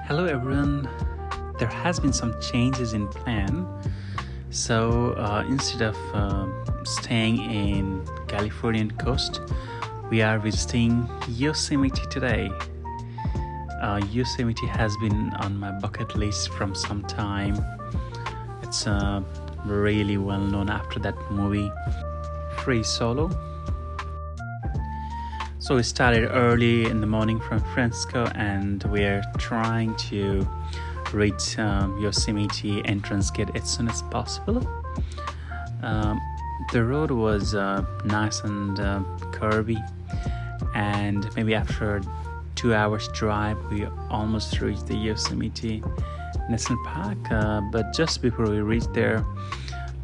Hello everyone. There has been some changes in plan. So instead of staying in Californian coast, we are visiting Yosemite today. Yosemite has been on my bucket list from some time. It's really well known after that movie Free Solo. So we started early in the morning from Fresco, and we're trying to reach Yosemite entrance gate as soon as possible. The road was nice and curvy, and maybe after 2 hours drive we almost reached the Yosemite National Park, but just before we reached there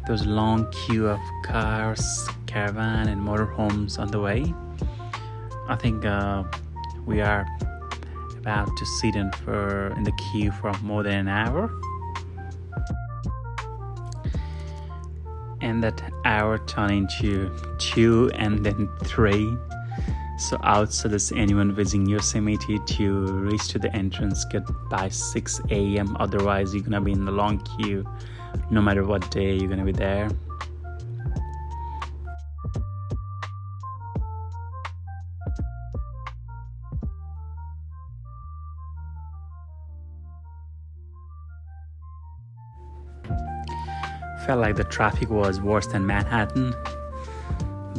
was a long queue of cars, caravan and motorhomes on the way. I think we are about to sit in the queue for more than an hour, and that hour turned into 2 and then 3. So outside there's anyone visiting Yosemite to reach to the entrance gate by 6 a.m. Otherwise you're gonna be in the long queue no matter what day you're gonna be there. Felt like the traffic was worse than Manhattan,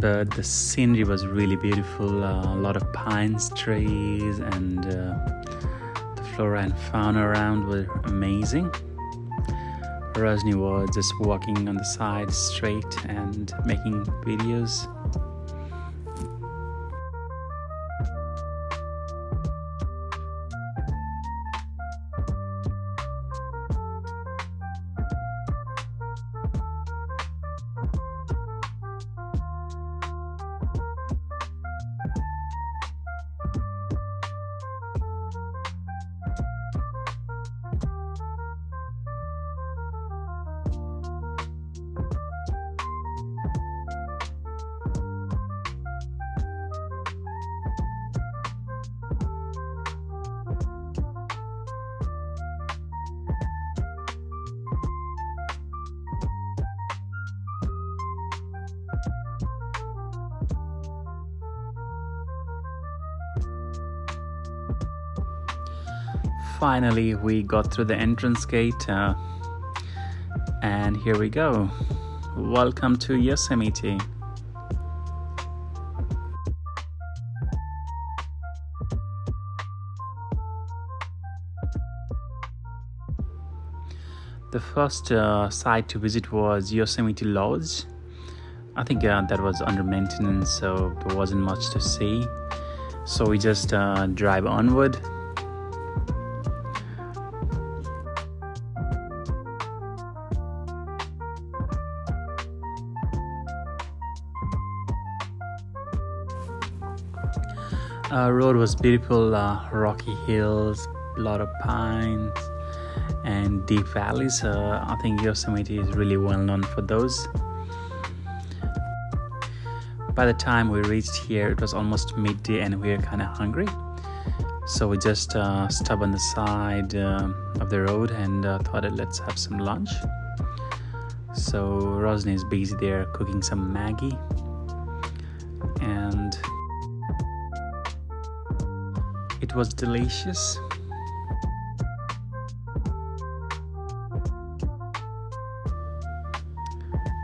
but the scenery was really beautiful. A lot of pines, trees, and the flora and fauna around were amazing. Rajni was just walking on the side straight and making videos. Finally, we got through the entrance gate, and here we go. Welcome to Yosemite. The first site to visit was Yosemite Lodge. I think that was under maintenance, so there wasn't much to see. So we just drive onward. Road was beautiful, rocky hills, a lot of pines and deep valleys. I think Yosemite is really well known for those. By the time we reached here, it was almost midday and we were kind of hungry. So we just stopped on the side of the road and thought let's have some lunch. So Rosny is busy there cooking some Maggi, and it was delicious.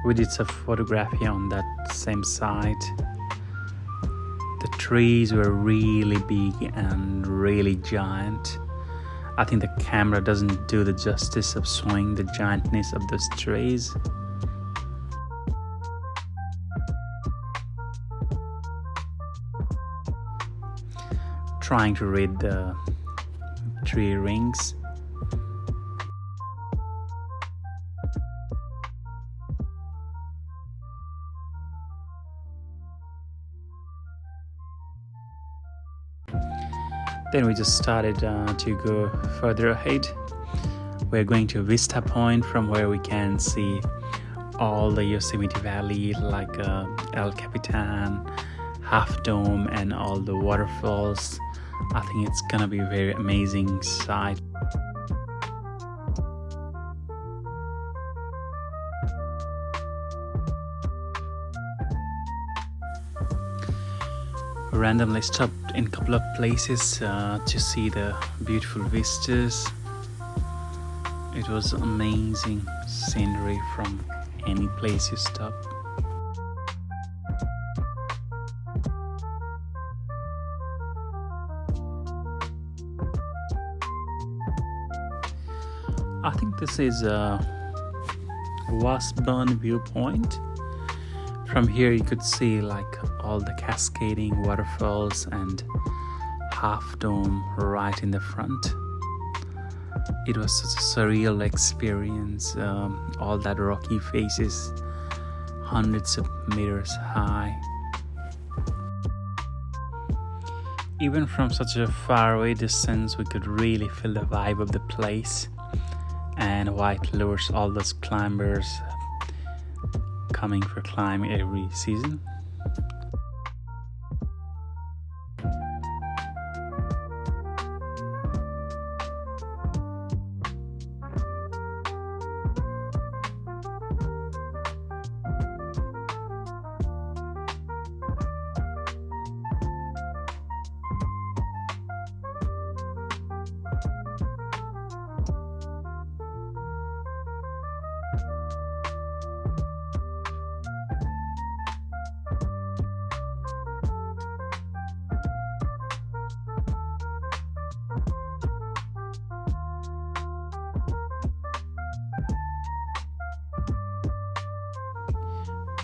We did some photography on that same site. The trees were really big and really giant. I think the camera doesn't do the justice of showing the giantness of those trees. Trying to read the tree rings. Then we just started to go further ahead. We're going to Vista Point, from where we can see all the Yosemite Valley, like El Capitan, Half Dome, and all the waterfalls. I think it's gonna be a very amazing sight. We randomly stopped in a couple of places to see the beautiful vistas. It was amazing scenery from any place you stop. I think this is a Wasburn viewpoint. From here you could see like all the cascading waterfalls and Half Dome right in the front. It was such a surreal experience. All that rocky faces, hundreds of meters high. Even from such a faraway distance, we could really feel the vibe of the place and why it lures all those climbers coming for climb every season.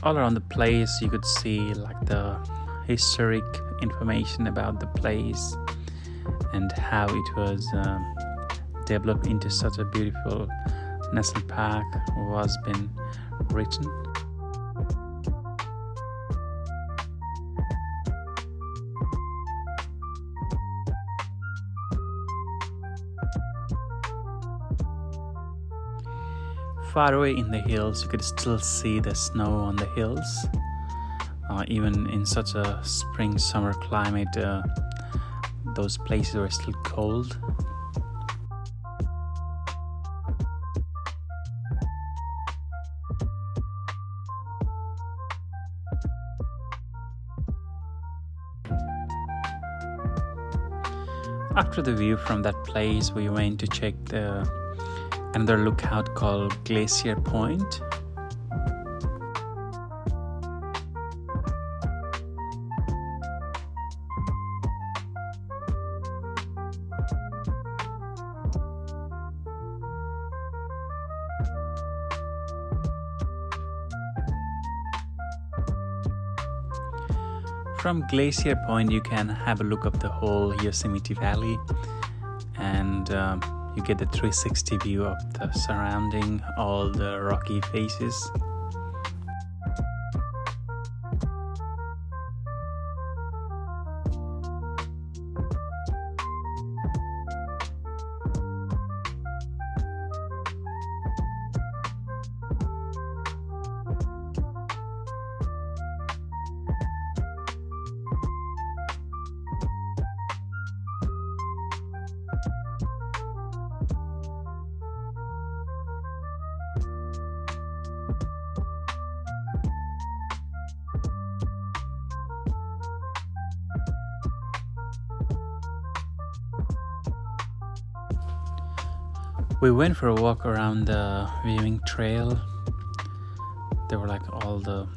All around the place you could see like the historic information about the place and how it was developed into such a beautiful national park was been written. Far away in the hills, you could still see the snow on the hills. Even in such a spring summer climate, those places were still cold. After the view from that place, we went to check another lookout called Glacier Point. From Glacier Point you can have a look of the whole Yosemite Valley, and you get the 360 view of the surrounding all the rocky faces. We went for a walk around the viewing trail. There were like all the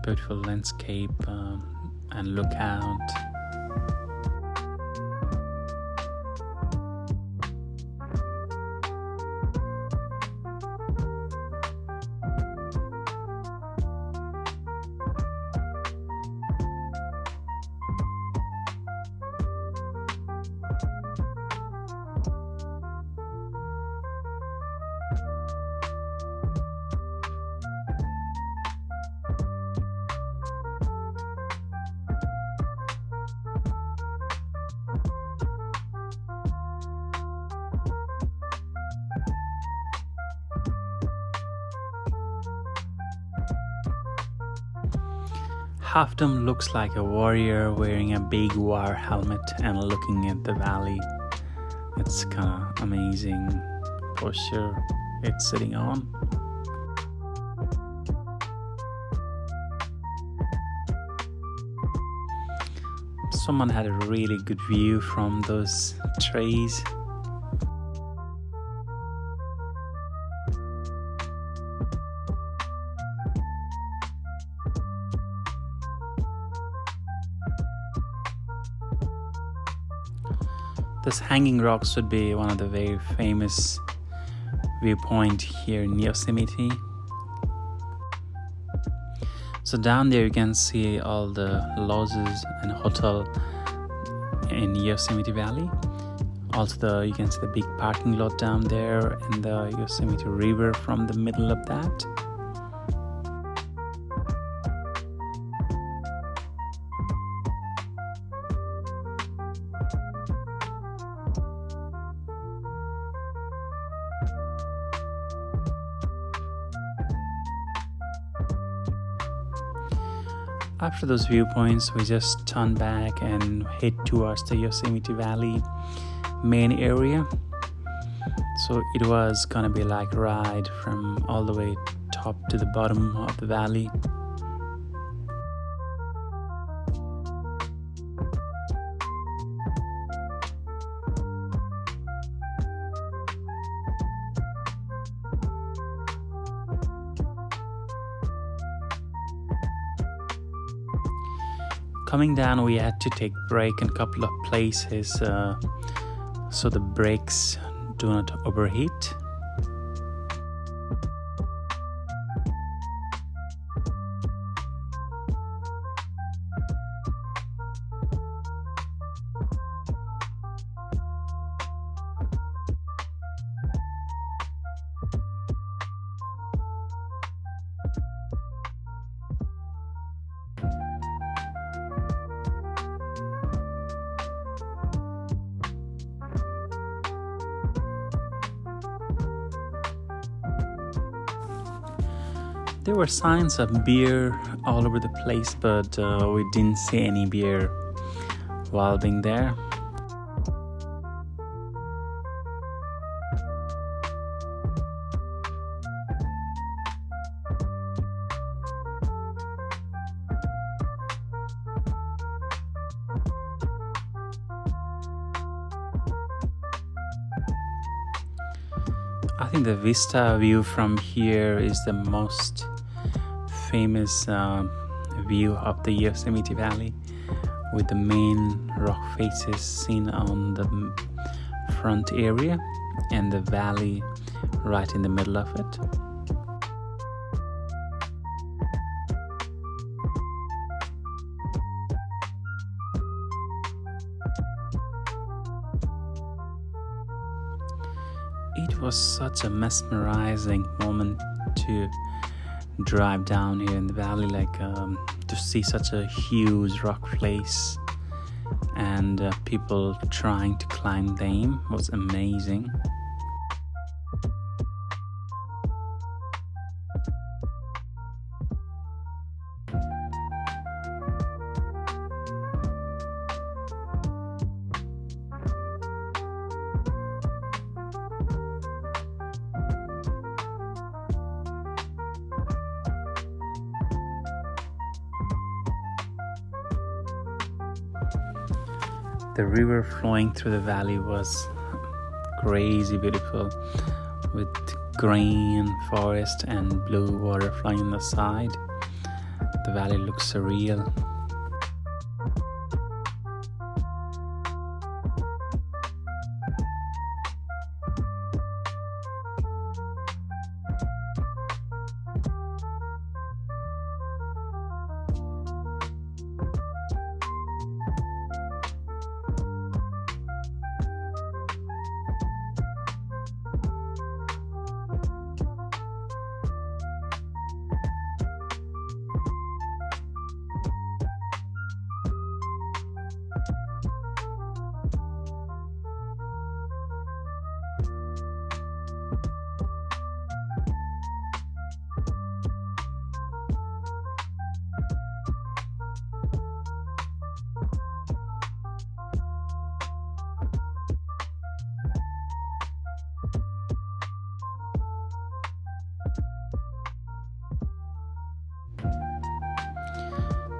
beautiful landscape and lookout. Half Dome looks like a warrior wearing a big war helmet and looking at the valley. It's kind of amazing posture it's sitting on. someone had a really good view from those trees. This hanging rocks would be one of the very famous viewpoint here in Yosemite. So down there you can see all the lodges and hotel in Yosemite Valley. Also you can see the big parking lot down there and the Yosemite River from the middle of that. After those viewpoints, we just turn back and head towards the Yosemite Valley main area. So it was gonna be like a ride from all the way top to the bottom of the valley. Coming down, we had to take break in a couple of places so the brakes do not overheat. There were signs of beer all over the place, but we didn't see any beer while being there. I think the vista view from here is the most famous view of the Yosemite Valley, with the main rock faces seen on the front area and the valley right in the middle of it. It was such a mesmerizing moment to drive down here in the valley, to see such a huge rock face and people trying to climb them was amazing. The river flowing through the valley was crazy beautiful, with green forest and blue water flowing on the side. The valley looks surreal.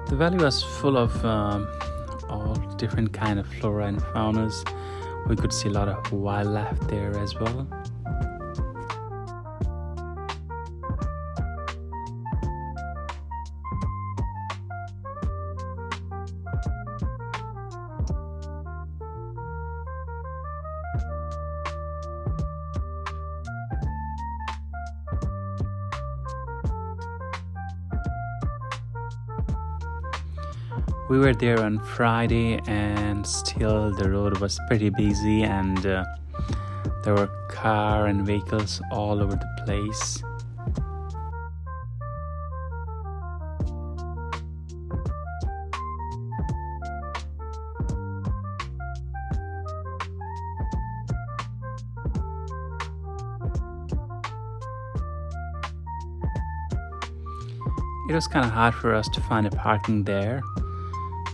The valley was full of all different kind of flora and faunas. We could see a lot of wildlife there as well. We were there on Friday and still the road was pretty busy, and there were car and vehicles all over the place. It was kind of hard for us to find a parking there.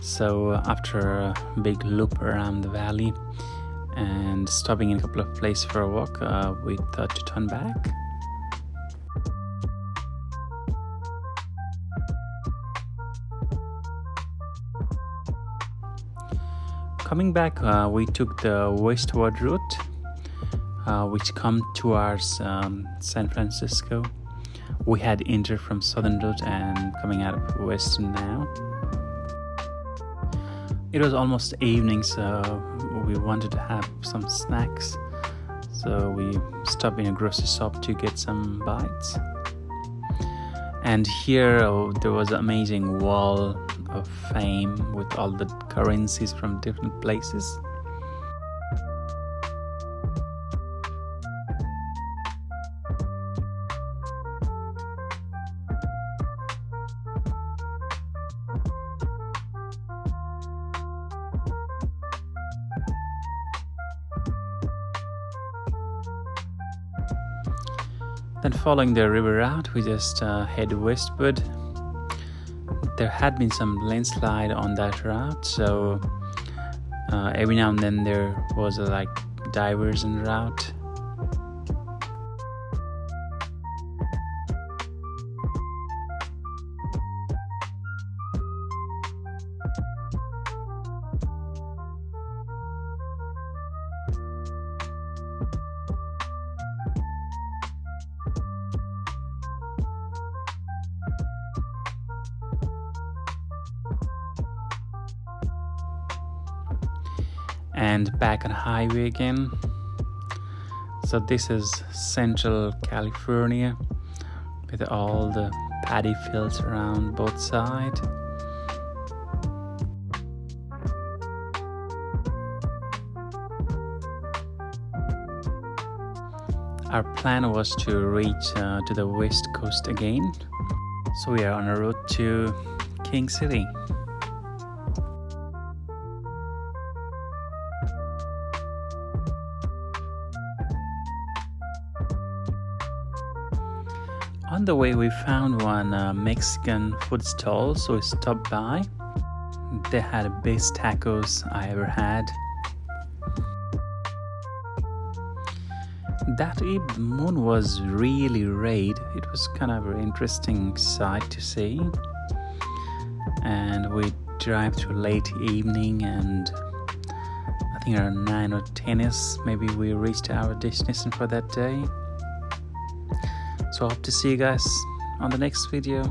So after a big loop around the valley and stopping in a couple of places for a walk, we thought to turn back. Coming back, we took the westward route, which come towards San Francisco. We had entered from southern route and coming out of western now. It was almost evening, so we wanted to have some snacks. So we stopped in a grocery shop to get some bites. And here there was an amazing wall of fame with all the currencies from different places. Then following the river route, we just head westward. There had been some landslide on that route, so every now and then there was a diversion route. And back on highway again. So this is Central California with all the paddy fields around both sides. Our plan was to reach to the west coast again. So we are on a road to King City. On the way, we found one Mexican food stall, so we stopped by. They had the best tacos I ever had. That eve, the moon was really red. It was kind of an interesting sight to see. And we drive through late evening, and I think around 9 or 10ish, maybe we reached our destination for that day. So I hope to see you guys on the next video.